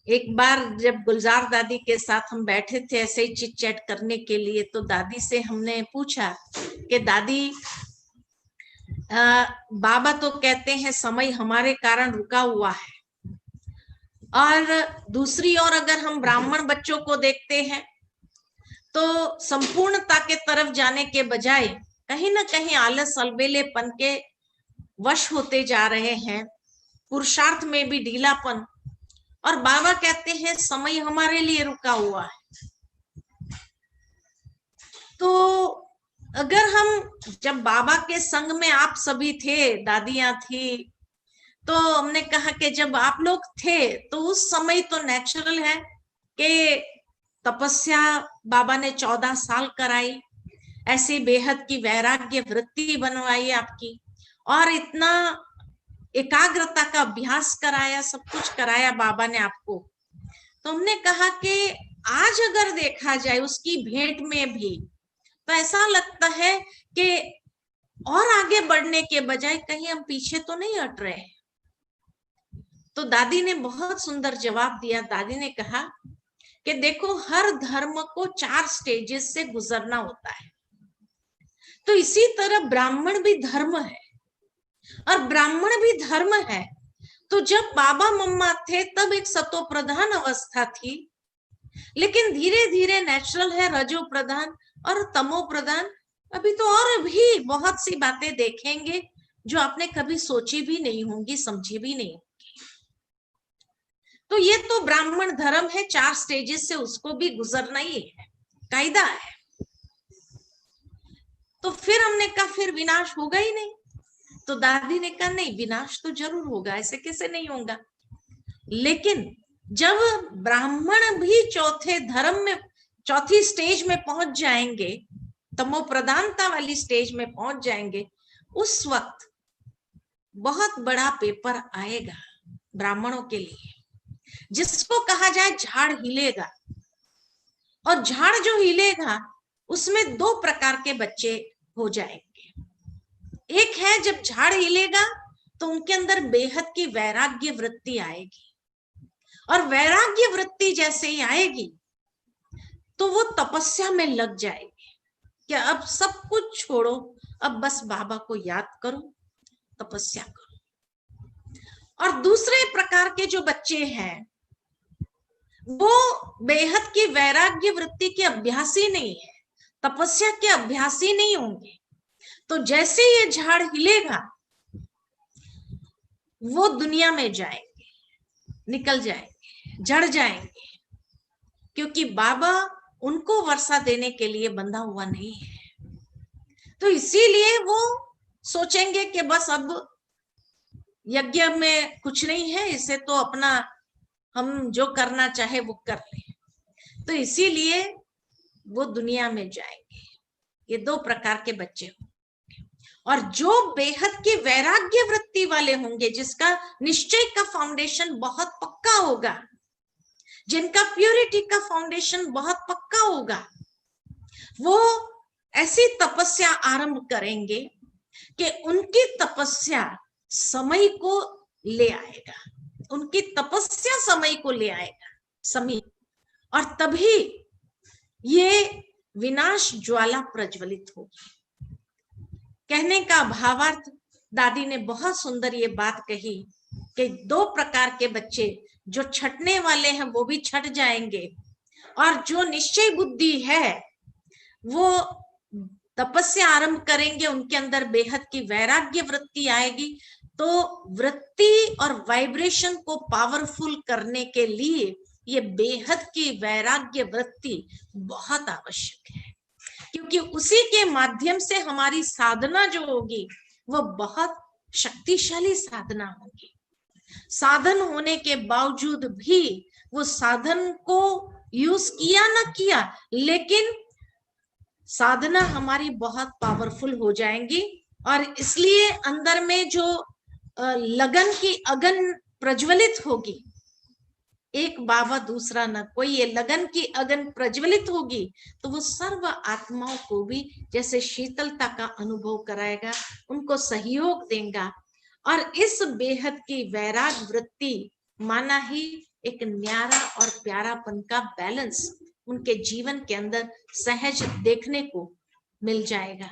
एक बार जब गुलजार दादी के साथ हम बैठे थे ऐसे ही चिट चैट करने के लिए, तो दादी से हमने पूछा कि दादी, बाबा तो कहते हैं समय हमारे कारण रुका हुआ है, और दूसरी ओर अगर हम ब्राह्मण बच्चों को देखते हैं तो संपूर्णता के तरफ जाने के बजाय कहीं ना कहीं आलस अलबेलेपन के वश होते जा रहे हैं, पुरुषार्थ में भी ढीलापन। और बाबा कहते हैं समय हमारे लिए रुका हुआ है। तो अगर हम, जब बाबा के संग में आप सभी थे, दादियां थी, तो हमने कहा कि जब आप लोग थे तो उस समय तो नेचुरल है कि तपस्या बाबा ने 14 साल कराई, ऐसी बेहद की वैराग्य वृत्ति बनवाई आपकी, और इतना एकाग्रता का अभ्यास कराया, सब कुछ कराया बाबा ने आपको। तो हमने कहा कि आज अगर देखा जाए उसकी भेंट में भी, तो ऐसा लगता है कि और आगे बढ़ने के बजाय कहीं हम पीछे तो नहीं हट रहे हैं। तो दादी ने बहुत सुंदर जवाब दिया। दादी ने कहा कि देखो, हर धर्म को 4 स्टेजेस से गुजरना होता है, तो इसी तरह ब्राह्मण भी धर्म है और ब्राह्मण भी धर्म है। तो जब बाबा मम्मा थे तब एक सतो प्रधान अवस्था थी, लेकिन धीरे धीरे नेचुरल है रजो प्रधान और तमो प्रधान। अभी तो और भी बहुत सी बातें देखेंगे जो आपने कभी सोची भी नहीं होंगी, समझी भी नहीं होंगी। तो ये तो ब्राह्मण धर्म है, 4 स्टेजेस से उसको भी गुजरना ही है, कायदा है। तो फिर हमने कहा फिर विनाश होगा ही नहीं। तो दादी ने कहा नहीं, विनाश तो जरूर होगा, ऐसे कैसे नहीं होगा। लेकिन जब ब्राह्मण भी चौथे धर्म में, चौथी स्टेज में पहुंच जाएंगे, तमो प्रधानता वाली स्टेज में पहुंच जाएंगे, उस वक्त बहुत बड़ा पेपर आएगा ब्राह्मणों के लिए, जिसको कहा जाए झाड़ हिलेगा। और झाड़ जो हिलेगा उसमें 2 प्रकार के बच्चे हो जाएंगे। एक है, जब झाड़ हिलेगा तो उनके अंदर बेहद की वैराग्य वृत्ति आएगी, और वैराग्य वृत्ति जैसे ही आएगी तो वो तपस्या में लग जाएगी कि अब सब कुछ छोड़ो, अब बस बाबा को याद करो, तपस्या करो। और दूसरे प्रकार के जो बच्चे हैं वो बेहद की वैराग्य वृत्ति के अभ्यासी नहीं है, तपस्या के अभ्यासी नहीं होंगे। तो जैसे ये झाड़ हिलेगा वो दुनिया में जाएंगे, निकल जाएंगे, जड़ जाएंगे, क्योंकि बाबा उनको वर्षा देने के लिए बंधा हुआ नहीं है। तो इसीलिए वो सोचेंगे कि बस अब यज्ञ में कुछ नहीं है, इसे तो अपना हम जो करना चाहे वो कर ले। तो इसीलिए वो दुनिया में जाएंगे। ये 2 प्रकार के बच्चे होंगे। और जो बेहद की वैराग्य वृत्ति वाले होंगे, जिसका निश्चय का फाउंडेशन बहुत पक्का होगा, जिनका प्योरिटी का फाउंडेशन बहुत पक्का होगा, वो ऐसी तपस्या आरंभ करेंगे कि उनकी तपस्या समय को ले आएगा, उनकी तपस्या समय को ले आएगा, समय। और तभी ये विनाश ज्वाला प्रज्वलित होगी। कहने का भावार्थ, दादी ने बहुत सुंदर ये बात कही कि 2 प्रकार के बच्चे, जो छटने वाले हैं वो भी छट जाएंगे, और जो निश्चय बुद्धि है वो तपस्या आरंभ करेंगे, उनके अंदर बेहद की वैराग्य वृत्ति आएगी। तो वृत्ति और वाइब्रेशन को पावरफुल करने के लिए ये बेहद की वैराग्य वृत्ति बहुत आवश्यक है, क्योंकि उसी के माध्यम से हमारी साधना जो होगी वो बहुत शक्तिशाली साधना होगी। साधन होने के बावजूद भी वो साधन को यूज किया ना किया, लेकिन साधना हमारी बहुत पावरफुल हो जाएंगी। और इसलिए अंदर में जो लगन की अगन प्रज्वलित होगी, एक बाबा दूसरा न कोई, ये लगन की अगन प्रज्वलित होगी तो वो सर्व आत्माओं को भी जैसे शीतलता का अनुभव कराएगा, उनको सहयोग देगा। और इस बेहद की वैराग वृत्ति माना ही एक न्यारा और प्यारापन का बैलेंस उनके जीवन के अंदर सहज देखने को मिल जाएगा।